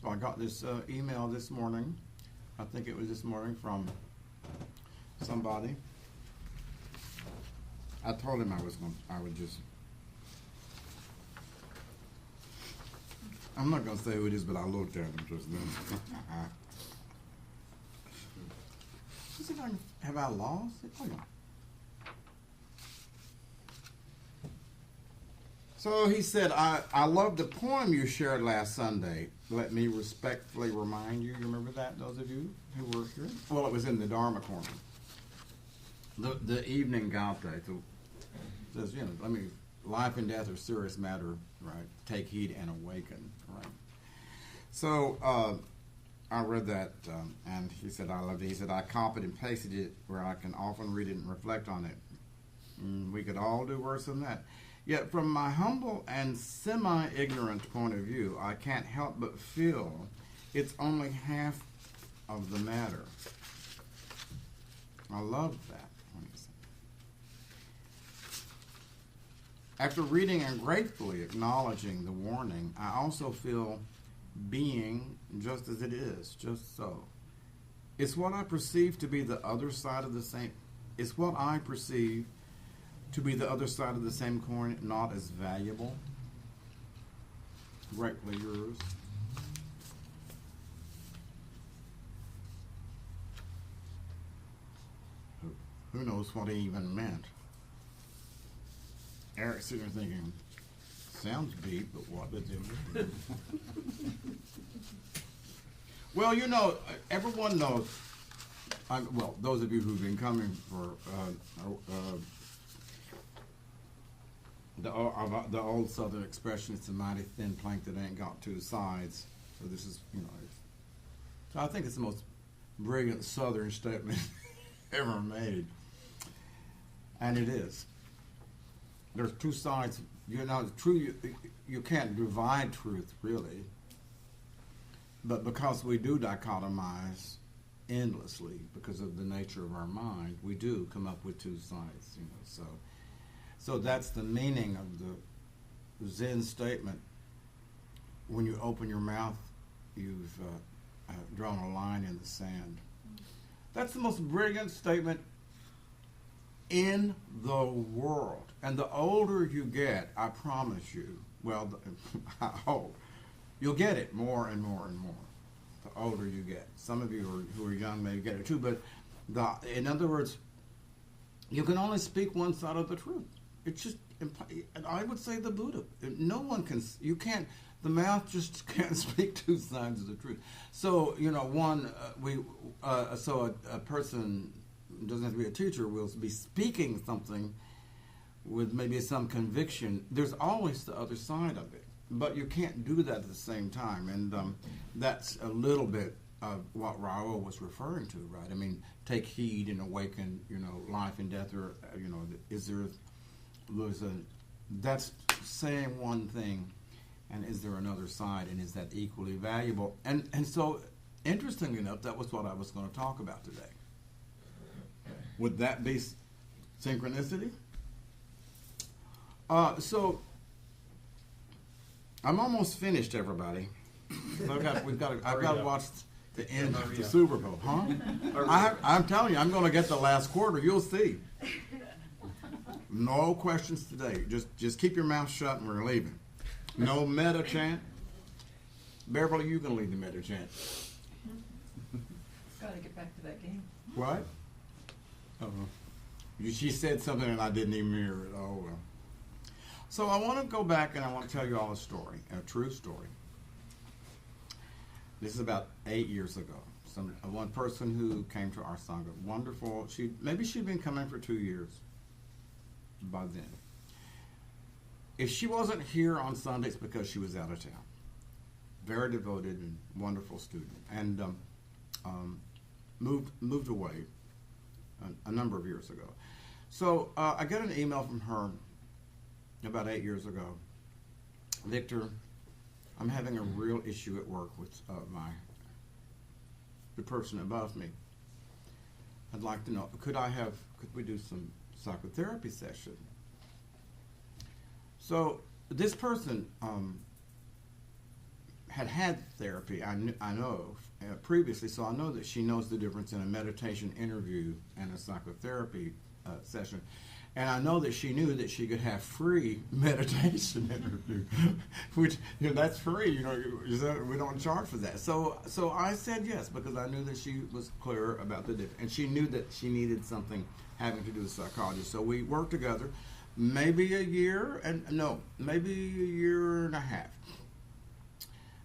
wonderful. I got this email this morning. I think it was this morning from somebody. I told him I would just. I'm not going to say who it is, but I looked at him just then. He said, have I lost it? Oh, yeah. So he said, I love the poem you shared last Sunday. Let me respectfully remind you. You remember that, those of you who were here? Well, it was in the Dharma Corner. The evening Gaute. So says, life and death are serious matter, right? Take heed and awaken, right? So I read that, and he said, I loved it. He said, I copied and pasted it where I can often read it and reflect on it. We could all do worse than that. Yet from my humble and semi-ignorant point of view, I can't help but feel it's only half of the matter. I love that. After reading and gratefully acknowledging the warning, I also feel being just as it is, just so. It's what I perceive to be the other side of the same. It's what I perceive to be the other side of the same coin, not as valuable. Gratefully yours. Who knows what he even meant? Eric's sitting there thinking, sounds deep, but what does it mean? Well, everyone knows, those of you who've been coming for the old Southern expression, it's a mighty thin plank that ain't got two sides. So this is, so I think it's the most brilliant Southern statement ever made. And it is. There's two sides. You can't divide truth, really. But because we do dichotomize endlessly, because of the nature of our mind, we do come up with two sides, So that's the meaning of the Zen statement. When you open your mouth, you've drawn a line in the sand. That's the most brilliant statement in the world. And the older you get, I promise you, I hope, you'll get it more and more and more the older you get. Some of you who are young may get it too, but in other words, you can only speak one side of the truth. It's just, I would say the Buddha. No one can, the mouth just can't speak two sides of the truth. So, a person doesn't have to be a teacher, will be speaking something with maybe some conviction. There's always the other side of it, but you can't do that at the same time. And that's a little bit of what Raoul was referring to, right? I mean, take heed and awaken, life and death, or, that's saying one thing, and is there another side, and is that equally valuable? And so, interestingly enough, that was what I was going to talk about today. Would that be synchronicity? So, I'm almost finished, everybody. I've got to watch the end of the Super Bowl, huh? I'm telling you, I'm going to get the last quarter. You'll see. No questions today. Just keep your mouth shut, and we're leaving. No meta chant. Beverly, you can lead the meta chant. Got to get back to that game. What? She said something and I didn't even hear it. Oh, well. So I want to go back and I want to tell you all a story, a true story. This is about 8 years ago. One person who came to our Sangha, wonderful. Maybe she'd been coming for 2 years by then. If she wasn't here on Sundays, because she was out of town. Very devoted and wonderful student, and moved away a number of years ago. So I got an email from her about 8 years ago. Victor, I'm having a real issue at work with the person above me. I'd like to know, could we do some psychotherapy session? So this person had therapy. I know previously, so I know that she knows the difference in a meditation interview and a psychotherapy session. And I know that she knew that she could have free meditation interview, which that's free. We don't charge for that. So I said yes because I knew that she was clear about the difference, and she knew that she needed something having to do with psychology. So we worked together, maybe a year maybe a year and a half.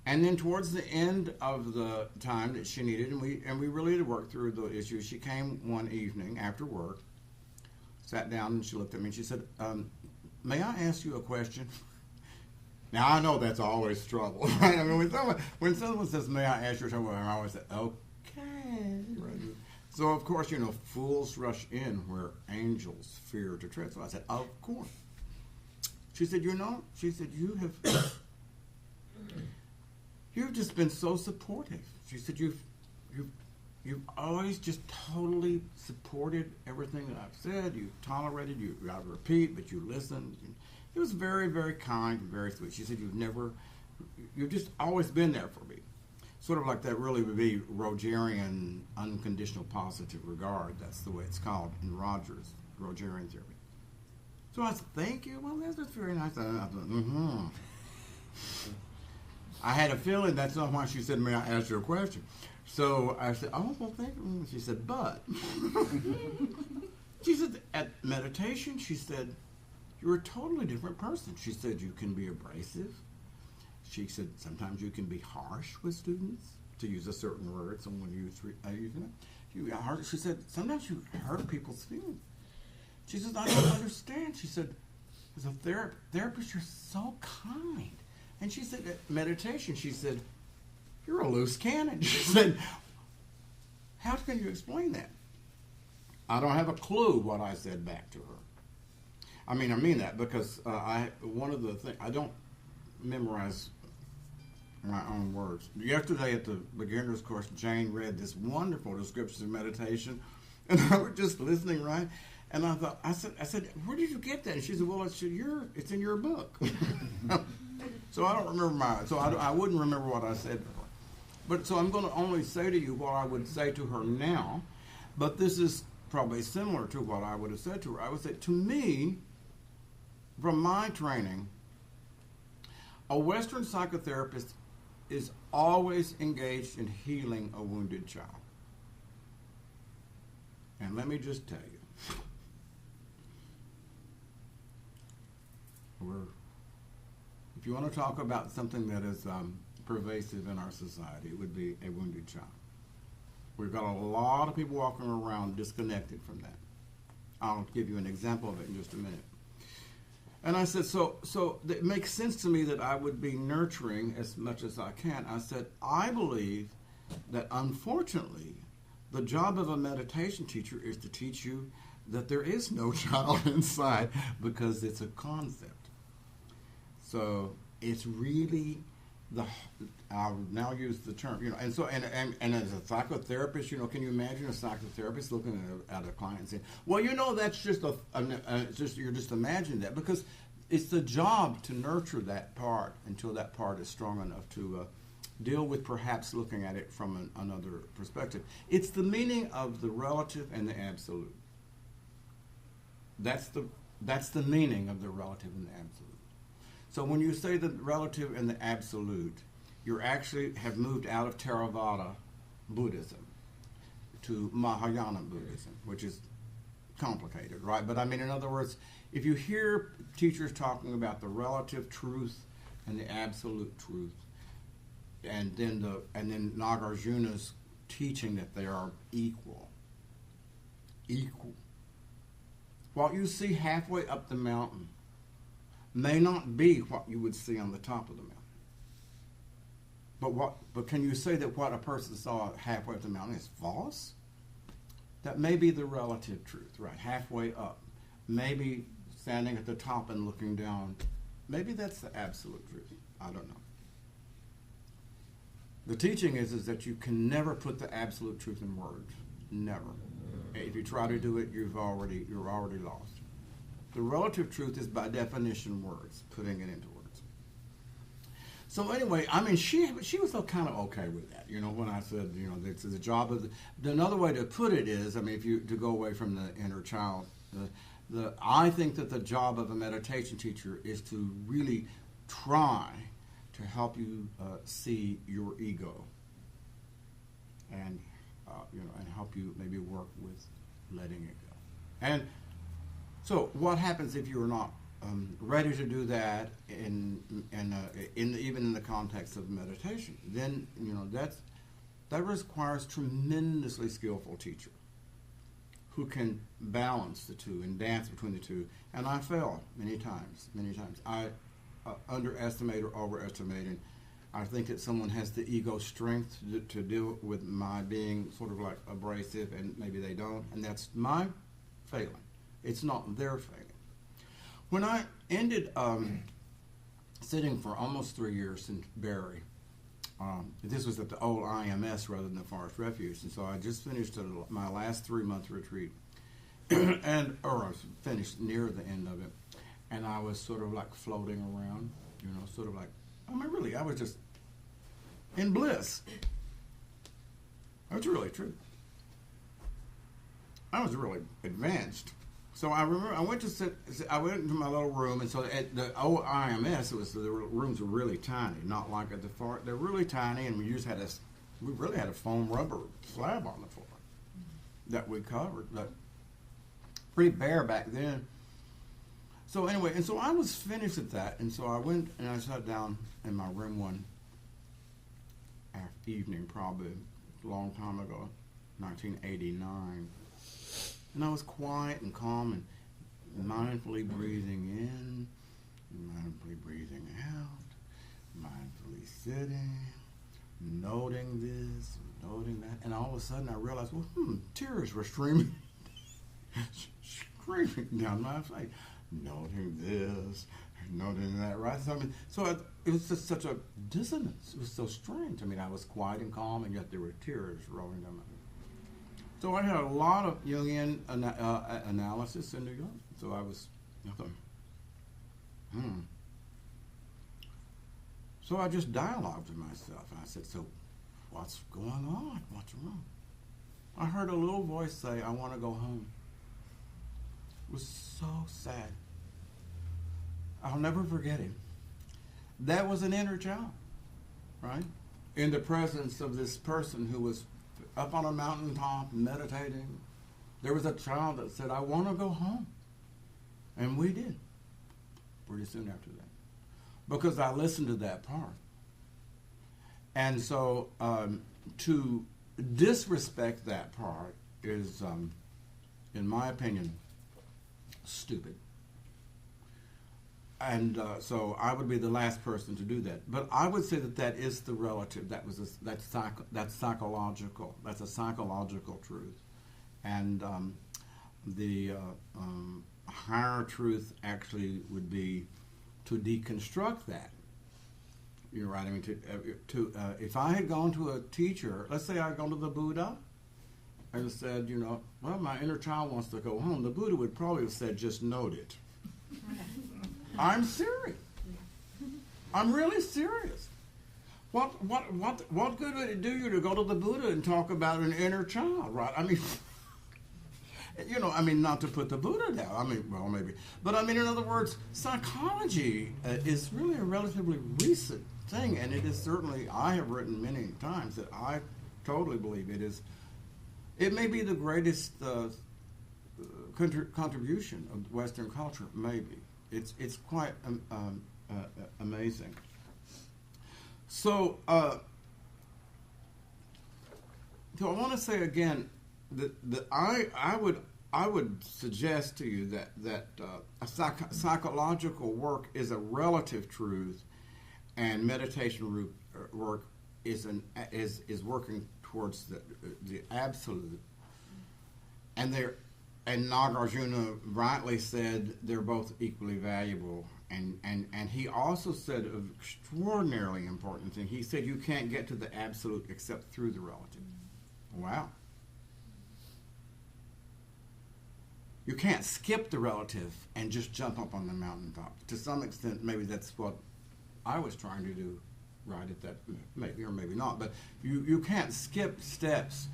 And then towards the end of the time that she needed, and we really did work through the issues. She came one evening after work. Sat down and she looked at me and she said, may I ask you a question? Now, I know that's always trouble, right? I mean, when someone says, may I ask you a question, I always say, okay. Right? So, of course, fools rush in where angels fear to tread. So I said, of course. She said, she said, you've just been so supportive. She said, You've always just totally supported everything that I've said. You tolerated, I repeat, but you listened. It was very, very kind and very sweet. She said, you've just always been there for me. Sort of like that really would be Rogerian unconditional positive regard. That's the way it's called in Rogerian theory. So I said, thank you. Well, that's very nice. I thought, I had a feeling that's not why she said, may I ask you a question? So I said, oh, well, thank you. She said, but. She said, at meditation, she said, you're a totally different person. She said, you can be abrasive. She said, sometimes you can be harsh with students, to use a certain word. Someone used it. She said, sometimes you hurt people's feelings. She says, I don't understand. She said, as a therapist, you're so kind. And she said, at meditation, she said, you're a loose cannon. She said, how can you explain that? I don't have a clue what I said back to her. I mean that because one of the things, I don't memorize my own words. Yesterday at the beginner's course, Jane read this wonderful description of meditation, and I was just listening, right? And I thought, I said, where did you get that? And she said, well, it's in your book. So I don't remember I wouldn't remember what I said before. But so I'm going to only say to you what I would say to her now, but this is probably similar to what I would have said to her. I would say, to me, from my training, a Western psychotherapist is always engaged in healing a wounded child. And let me just tell you, if you want to talk about something that is pervasive in our society, it would be a wounded child. We've got a lot of people walking around disconnected from that. I'll give you an example of it in just a minute. And I said, so it makes sense to me that I would be nurturing as much as I can. I said, I believe that unfortunately, the job of a meditation teacher is to teach you that there is no child inside because it's a concept. So it's really I'll now use the term, and so and as a psychotherapist, can you imagine a psychotherapist looking at a client and saying, well, that's just you're just imagining that, because it's the job to nurture that part until that part is strong enough to deal with perhaps looking at it from another perspective. It's the meaning of the relative and the absolute. That's the meaning of the relative and the absolute. So when you say the relative and the absolute, you actually have moved out of Theravada Buddhism to Mahayana Buddhism, which is complicated, right? But in other words, if you hear teachers talking about the relative truth and the absolute truth, and then Nagarjuna's teaching that they are equal. What you see halfway up the mountain may not be what you would see on the top of the mountain. But can you say that what a person saw halfway up the mountain is false? That may be the relative truth, right? Halfway up. Maybe standing at the top and looking down. Maybe that's the absolute truth. I don't know. The teaching is that you can never put the absolute truth in words. Never. If you try to do it, you're already lost. The relative truth is by definition words, putting it into words. So anyway, I mean, she was so kind of okay with that, you know. When I said, you know, this is the job of another way to put it is, I mean, if you to go away from the inner child, I think that the job of a meditation teacher is to really try to help you see your ego, and you know, and help you maybe work with letting it go. And so, what happens if you're not ready to do that even in the context of meditation? Then, you know, that requires tremendously skillful teacher who can balance the two and dance between the two. And I fail many times. I underestimate or overestimate, and I think that someone has the ego strength to deal with my being sort of like abrasive, and maybe they don't, and that's my failing. It's not their failing. When I ended sitting for almost 3 years in Byrd, this was at the old IMS rather than the Forest Refuge, and so I just finished my last 3-month retreat, or I was finished near the end of it, and I was sort of like floating around, you know, sort of like, I mean, really, I was just in bliss. That's really true. I was really advanced. So I remember I went into my little room, and so at the old IMS, the rooms were really tiny, not like at the far. They're really tiny, and we really had a foam rubber slab on the floor that we covered. But pretty bare back then. So anyway, and so I was finished at that, and so I went and I sat down in my room one evening, probably a long time ago, 1989. And I was quiet and calm and mindfully breathing in, mindfully breathing out, mindfully sitting, noting this, noting that. And all of a sudden I realized, well, tears were streaming down my face. Noting this, noting that, right? So, I mean, it was just such a dissonance. It was so strange. I mean, I was quiet and calm, and yet there were tears rolling down my face. So I had a lot of Jungian analysis in New York. So I thought, So I just dialogued with myself. And I said, so what's going on? What's wrong? I heard a little voice say, I want to go home. It was so sad. I'll never forget him. That was an inner child, right? In the presence of this person who was up on a mountaintop meditating, there was a child that said, I want to go home. And we did, pretty soon after that, because I listened to that part. And so to disrespect that part is, in my opinion, stupid. And so I would be the last person to do that. But I would say that is the relative. That's psychological. That's a psychological truth. And the higher truth actually would be to deconstruct that. You're right. I mean, if I had gone to a teacher, let's say I had gone to the Buddha, and said, you know, well, my inner child wants to go home, the Buddha would probably have said, just note it. I'm serious. I'm really serious. What good would it do you to go to the Buddha and talk about an inner child, right? I mean, you know, I mean, not to put the Buddha down. I mean, well, maybe. But I mean, in other words, psychology is really a relatively recent thing, and it is certainly, I have written many times that I totally believe it is. It may be the greatest contribution of Western culture, maybe. It's quite amazing. So, so I want to say again that I would suggest to you that psychological work is a relative truth, and meditation work is working towards the absolute. And Nagarjuna rightly said they're both equally valuable. And he also said an extraordinarily important thing. He said you can't get to the absolute except through the relative. Wow. You can't skip the relative and just jump up on the mountaintop. To some extent, maybe that's what I was trying to do right at that, maybe or maybe not, but you can't skip steps.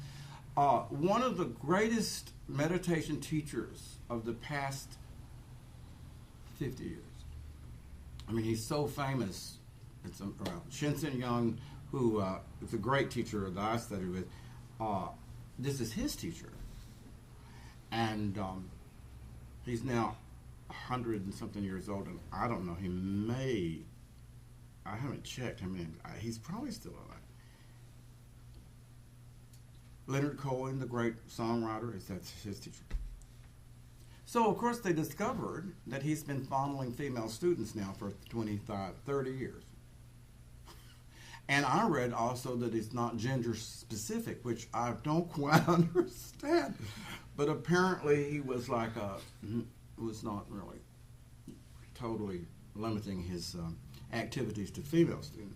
One of the greatest meditation teachers of the past 50 years, I mean, he's so famous. It's Shinsen Young, who is a great teacher that I studied with. This is his teacher. And he's now 100 and something years old, and I don't know, I haven't checked. I mean, he's probably still alive. Leonard Cohen, the great songwriter, that's his teacher. So, of course, they discovered that he's been fondling female students now for 25, 30 years. And I read also that it's not gender specific, which I don't quite understand. But apparently he was like was not really totally limiting his activities to female students.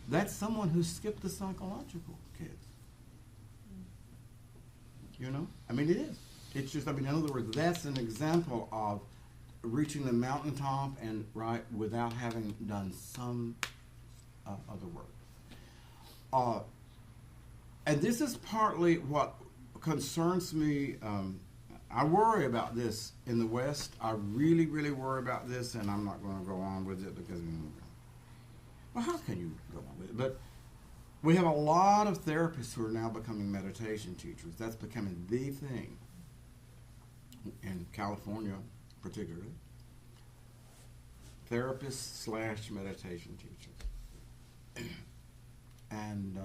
That's someone who skipped the psychological kids. You know? I mean, it is. It's just, I mean, in other words, that's an example of reaching the mountaintop and right without having done some other work. And this is partly what concerns me. I worry about this in the West. I really, really worry about this, and I'm not going to go on with it because, well, how can you go on with it? But we have a lot of therapists who are now becoming meditation teachers. That's becoming the thing in California, particularly. Therapists / meditation teachers. And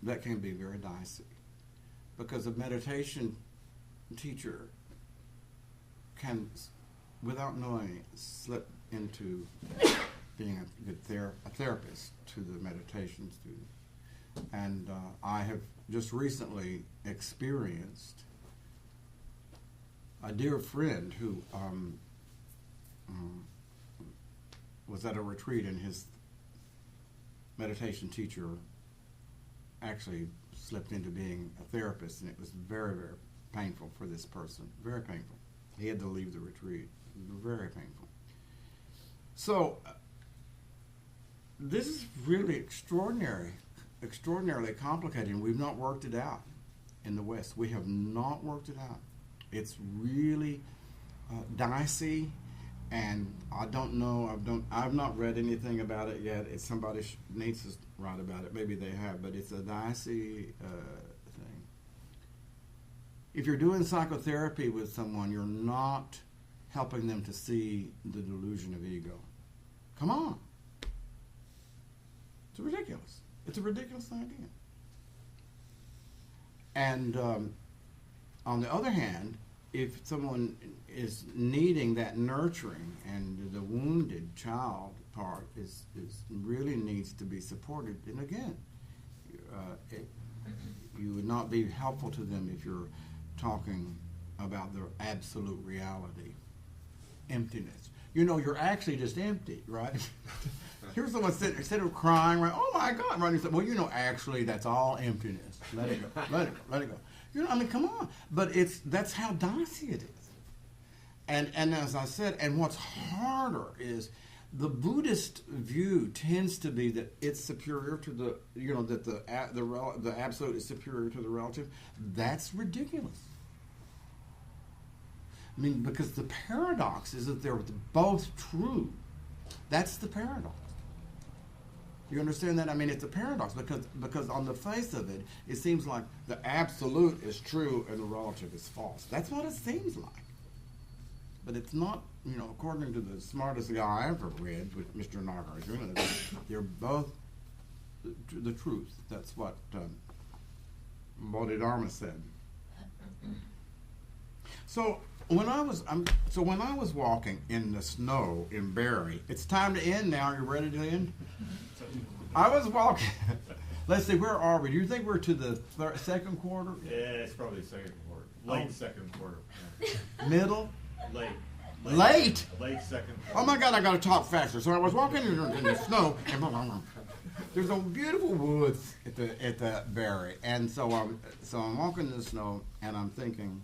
that can be very dicey, because a meditation teacher can, without knowing, slip into being a therapist to the meditation student. And I have just recently experienced a dear friend who was at a retreat, and his meditation teacher actually slipped into being a therapist, and it was very, very painful for this person. Very painful. He had to leave the retreat. Very painful. So this is really extraordinarily complicated, and we've not worked it out in the West. We have not worked it out. It's really dicey, and I don't know. I've not read anything about it yet. If somebody needs to write about it, maybe they have, but it's a dicey thing. If you're doing psychotherapy with someone, you're not helping them to see the delusion of ego. Come on. It's ridiculous. It's a ridiculous idea. And on the other hand, if someone is needing that nurturing, and the wounded child part is really needs to be supported, and again, you would not be helpful to them if you're talking about their absolute reality, emptiness. You know, you're actually just empty, right? Here's someone sitting, instead of crying, right? Oh my God, right? You say, well, you know, actually, that's all emptiness. Let it go. Let it go. Let it go. You know, I mean, come on. But that's how dicey it is. And as I said, and what's harder is the Buddhist view tends to be that it's superior to the, you know, that the absolute is superior to the relative. That's ridiculous. I mean, because the paradox is that they're both true. That's the paradox. You understand that? I mean, it's a paradox because on the face of it, it seems like the absolute is true and the relative is false. That's what it seems like. But it's not, you know, according to the smartest guy I ever read, with Mr. Nagarjuna, they're both the truth. That's what Bodhidharma said. So when I was walking in the snow in Byrd, it's time to end now. Are you ready to end? I was walking. Let's see, where are we? Do you think we're to the second quarter? Yeah, it's probably second quarter. Late second quarter. Yeah. Middle? Late. Late? Late second quarter. Oh my God, I got to talk faster. So I was walking in the snow, and there's a beautiful woods at the Byrd, and so I'm walking in the snow, and I'm thinking,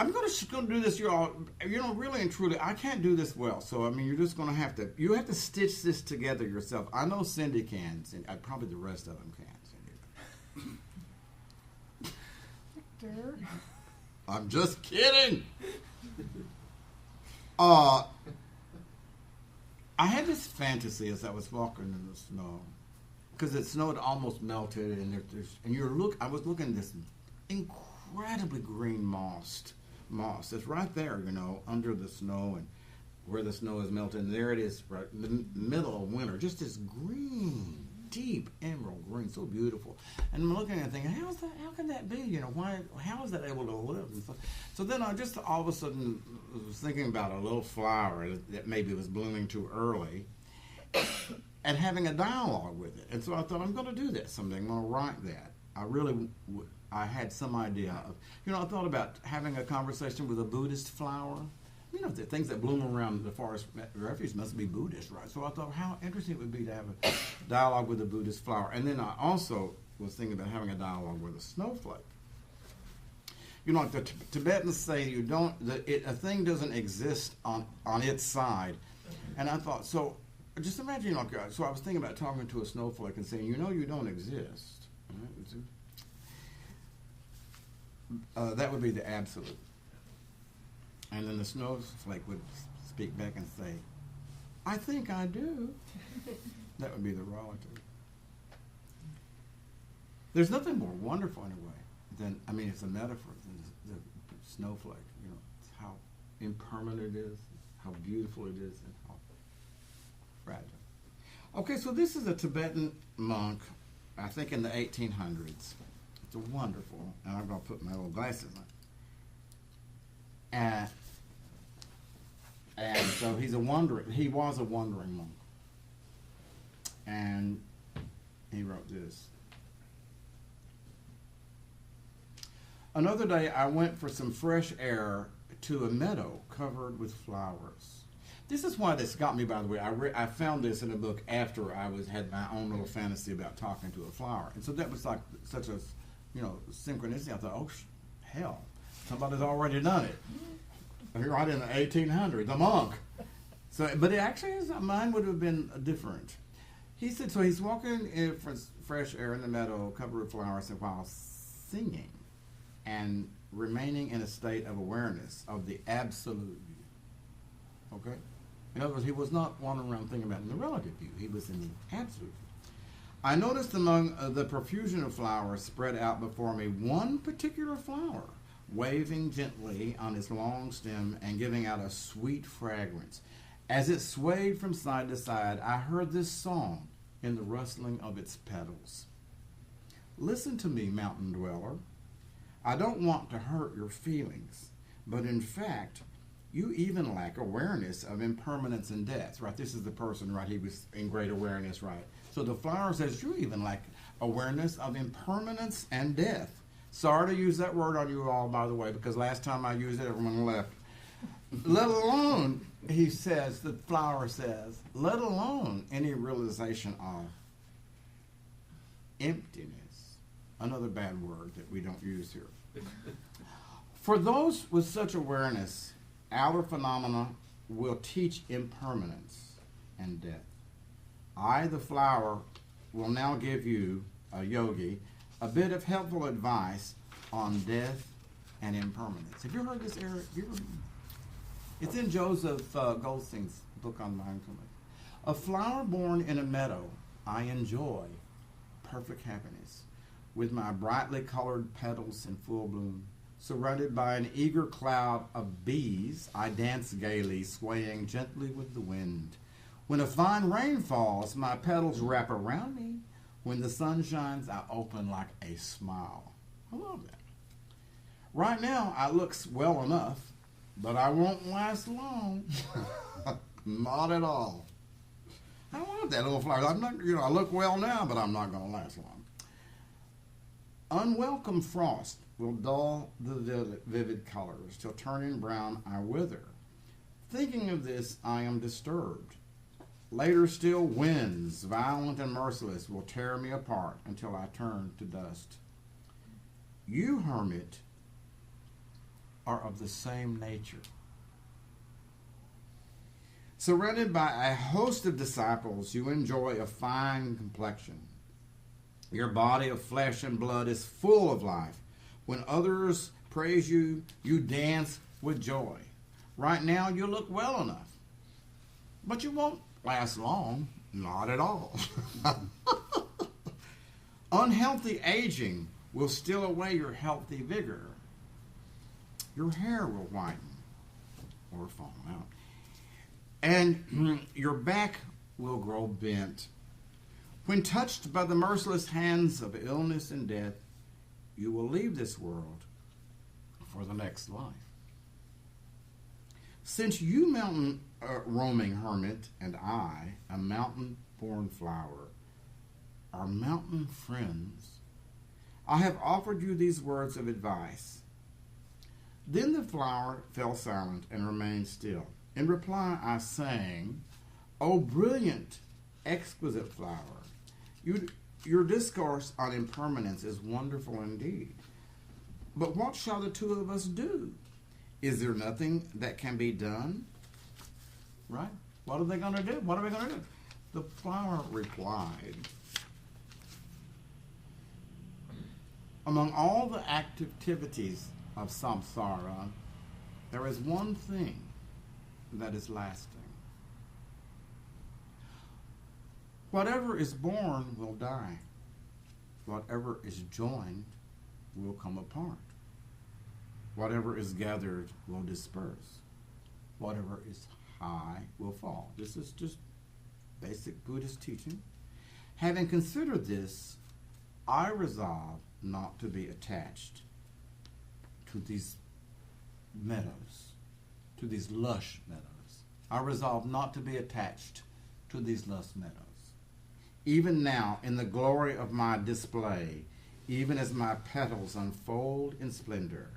I'm going to do this, you all. You know, really and truly, I can't do this well. So I mean, you're just going to have to stitch this together yourself. I know Cindy can, and probably the rest of them can. Cindy. I'm just kidding. I had this fantasy as I was walking in the snow, because it snowed almost melted, and I was looking at this incredibly green moss that's right there, you know, under the snow and where the snow is melting. And there it is, right in the middle of winter, just this green, deep emerald green, so beautiful. And I'm looking at it thinking, how can that be? You know, how is that able to live? And so then I just all of a sudden was thinking about a little flower that maybe was blooming too early, and having a dialogue with it. And so I thought, I'm going to do that someday. I'm going to write that. I had some idea of, you know, I thought about having a conversation with a Buddhist flower. You know, the things that bloom around the forest refuge must be Buddhist, right? So I thought how interesting it would be to have a dialogue with a Buddhist flower. And then I also was thinking about having a dialogue with a snowflake. You know, like the Tibetans say, a thing doesn't exist on its side. And I thought, so just imagine, like, so I was thinking about talking to a snowflake and saying, you know, you don't exist. That would be the absolute. And then the snowflake would speak back and say, I think I do. That would be the relative. There's nothing more wonderful in a way than, I mean, it's a metaphor than the snowflake. You know, it's how impermanent it is, how beautiful it is, and how fragile. Okay, so this is a Tibetan monk, I think in the 1800s. It's wonderful, and I'm going to put my little glasses on. And so he was a wandering monk. And he wrote this. Another day I went for some fresh air to a meadow covered with flowers. This is why this got me, by the way. I found this in a book after I had my own little fantasy about talking to a flower. And so that was like such a, you know, synchronicity. I thought, oh, hell, somebody's already done it. Right in the 1800s, a monk. So, but it actually, mine would have been different. He said, so he's walking in fresh air in the meadow, covered with flowers, while singing and remaining in a state of awareness of the absolute view. Okay? In other words, he was not wandering around thinking about the relative view. He was in the absolute view. I noticed among the profusion of flowers spread out before me one particular flower, waving gently on its long stem and giving out a sweet fragrance. As it swayed from side to side, I heard this song in the rustling of its petals. Listen to me, mountain dweller. I don't want to hurt your feelings, but in fact, you even lack awareness of impermanence and death, right? This is the person, right? He was in great awareness, right? So the flower says, you even lack awareness of impermanence and death. Sorry to use that word on you all, by the way, because last time I used it, everyone left. Let alone, he says, the flower says, let alone any realization of emptiness. Another bad word that we don't use here. For those with such awareness, outer phenomena will teach impermanence and death. I, the flower, will now give you, a yogi, a bit of helpful advice on death and impermanence. Have you heard this, Eric? It's in Joseph Goldstein's book on mindfulness. A flower born in a meadow, I enjoy perfect happiness, with my brightly colored petals in full bloom. Surrounded by an eager cloud of bees, I dance gaily, swaying gently with the wind. When a fine rain falls, my petals wrap around me. When the sun shines, I open like a smile. I love that. Right now, I look well enough, but I won't last long. Not at all. I love that little flower. I'm not, I look well now, but I'm not going to last long. Unwelcome frost will dull the vivid colors till turning brown I wither. Thinking of this, I am disturbed. Later still, winds, violent and merciless, will tear me apart until I turn to dust. You, hermit, are of the same nature. Surrounded by a host of disciples, you enjoy a fine complexion. Your body of flesh and blood is full of life. When others praise you, you dance with joy. Right now, you look well enough. But you won't last long. Not at all. Unhealthy aging will steal away your healthy vigor. Your hair will whiten or fall out. And your back will grow bent. When touched by the merciless hands of illness and death, you will leave this world for the next life. Since you mountain roaming hermit and I, a mountain-born flower, are mountain friends, I have offered you these words of advice. Then the flower fell silent and remained still. In reply, I sang, O brilliant, exquisite flower, your discourse on impermanence is wonderful indeed. But what shall the two of us do? Is there nothing that can be done? Right? What are they going to do? What are we going to do? The flower replied, among all the activities of samsara, there is one thing that is lasting. Whatever is born will die. Whatever is joined will come apart. Whatever is gathered will disperse. Whatever is high will fall. This is just basic Buddhist teaching. Having considered this, I resolve not to be attached to these meadows, to these lush meadows. I resolve not to be attached to these lush meadows. Even now, in the glory of my display, even as my petals unfold in splendor,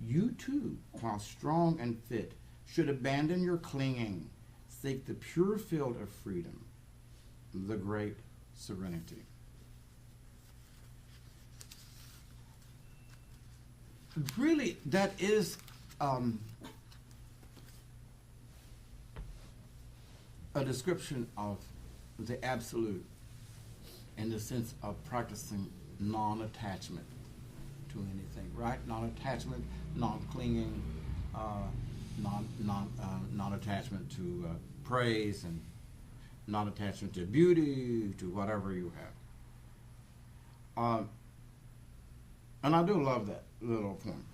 you too, while strong and fit, should abandon your clinging, seek the pure field of freedom, the great serenity. Really, that is a description of the absolute in the sense of practicing non-attachment to anything, right? Non-attachment, non-clinging, non-attachment to praise, and non-attachment to beauty, to whatever you have. And I do love that little point.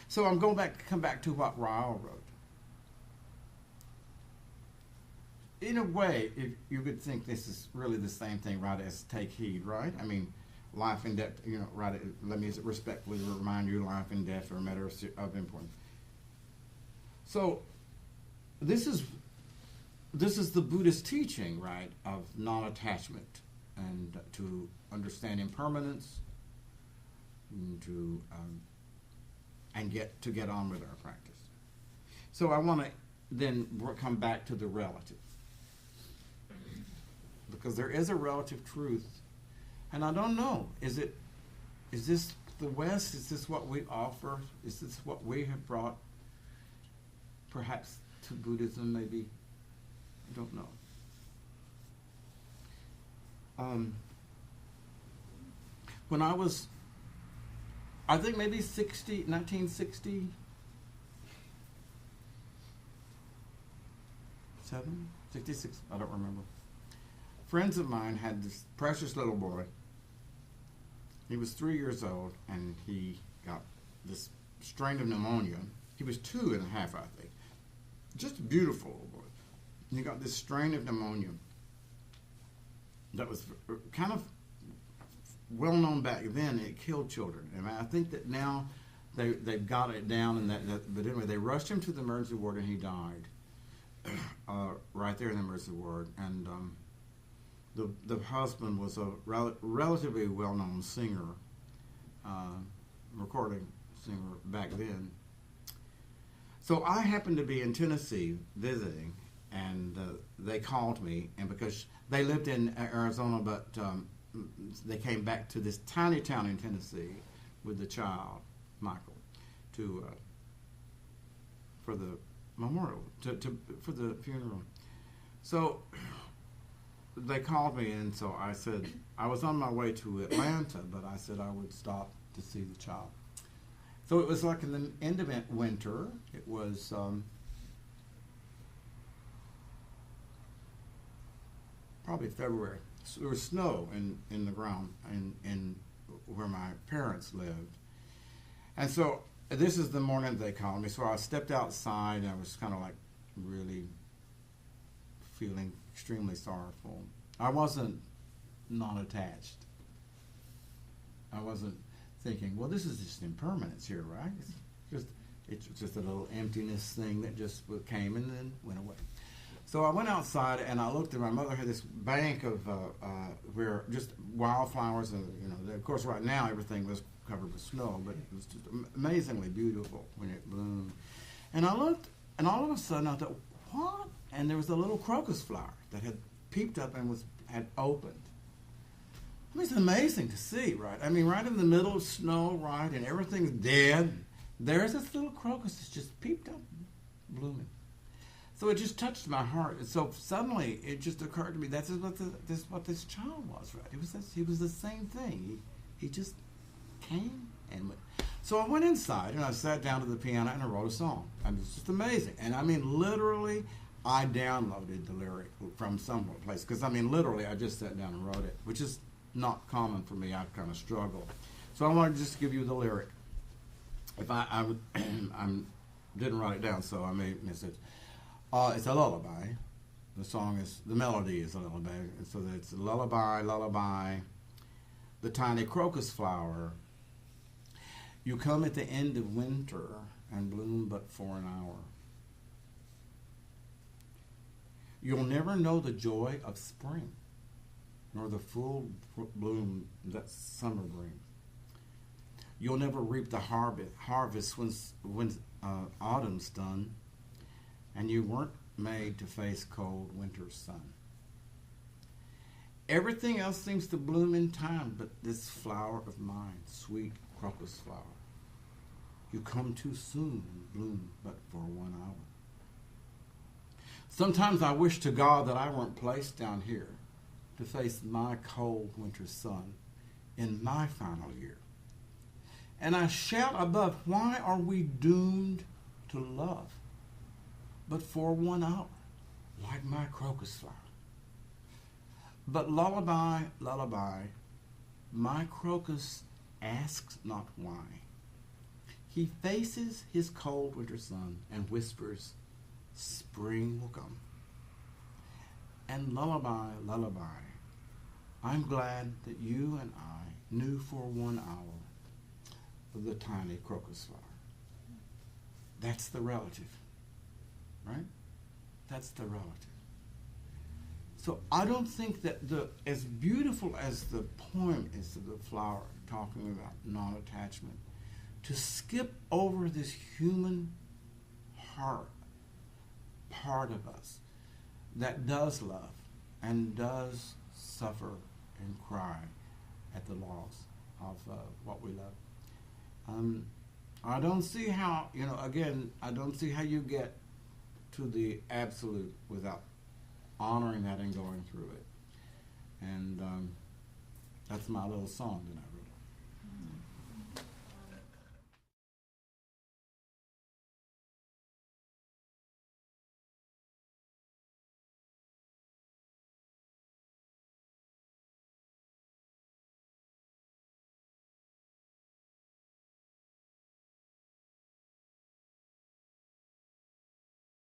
So I'm come back to what Raoul wrote. In a way, if you could think this is really the same thing, right, as take heed, right? I mean, life and death, right, let me respectfully remind you, life and death are a matter of importance. So, this is the Buddhist teaching, right, of non-attachment and to understand impermanence, and get on with our practice. So I want to then come back to the relative, because there is a relative truth, and I don't know, is this the West? Is this what we offer? Is this what we have brought perhaps to Buddhism? Maybe, I don't know. When I was, I think maybe 1960, 66, I don't remember. Friends of mine had this precious little boy. He was 3 years old, and he got this strain of pneumonia. He was 2.5, I think. Just a beautiful little boy. He got this strain of pneumonia that was kind of well known back then. It killed children, and I think that now they've got it down. And but anyway, they rushed him to the emergency ward, and he died right there in the emergency ward. And the husband was a relatively well known singer, recording singer back then. So I happened to be in Tennessee visiting, and they called me, and because they lived in Arizona, but they came back to this tiny town in Tennessee with the child, Michael, to for the memorial, for the funeral. So they called me, and so I said I was on my way to Atlanta, but I said I would stop to see the child. So it was like in the end of winter. It was probably February. So there was snow in the ground in where my parents lived. And so this is the morning they called me. So I stepped outside, and I was kind of like really feeling extremely sorrowful. I wasn't non-attached. I wasn't thinking, well, this is just impermanence here, right? It's just a little emptiness thing that just came and then went away. So I went outside and I looked, and my mother had this bank of where just wildflowers, and of course right now everything was covered with snow, but it was just amazingly beautiful when it bloomed. And I looked, and all of a sudden I thought, what? And there was a little crocus flower that had peeped up and had opened. I mean, it's amazing to see, right? I mean, right in the middle of snow, right, and everything's dead. There's this little crocus that's just peeped up, blooming. So it just touched my heart. And so suddenly it just occurred to me, that's what this child was, right? He was the same thing. He just came and went. So I went inside and I sat down to the piano and I wrote a song. And it's just amazing. And I mean, literally, I downloaded the lyric from some place. Because I mean, literally, I just sat down and wrote it, which is not common for me. I kind of struggle. So I wanted to just give you the lyric. If I didn't write it down, so I may miss it. It's a lullaby. The melody is a lullaby. And so it's lullaby, lullaby, the tiny crocus flower. You come at the end of winter and bloom but for an hour. You'll never know the joy of spring, nor the full bloom that summer brings. You'll never reap the harvest when autumn's done, and you weren't made to face cold winter's sun. Everything else seems to bloom in time, but this flower of mine, sweet crocus flower, you come too soon and bloom but for 1 hour. Sometimes I wish to God that I weren't placed down here to face my cold winter sun in my final year. And I shout above, why are we doomed to love but for 1 hour, like my crocus flower? But lullaby, lullaby, my crocus asks not why. He faces his cold winter sun and whispers, spring will come. And lullaby, lullaby, I'm glad that you and I knew for 1 hour of the tiny crocus flower. That's the relative, right? That's the relative. So I don't think that as beautiful as the poem is of the flower, talking about non-attachment, to skip over this human heart part of us that does love and does suffer and cry at the loss of what we love. I don't see how, I don't see how you get to the absolute without honoring that and going through it. And that's my little song that I wrote.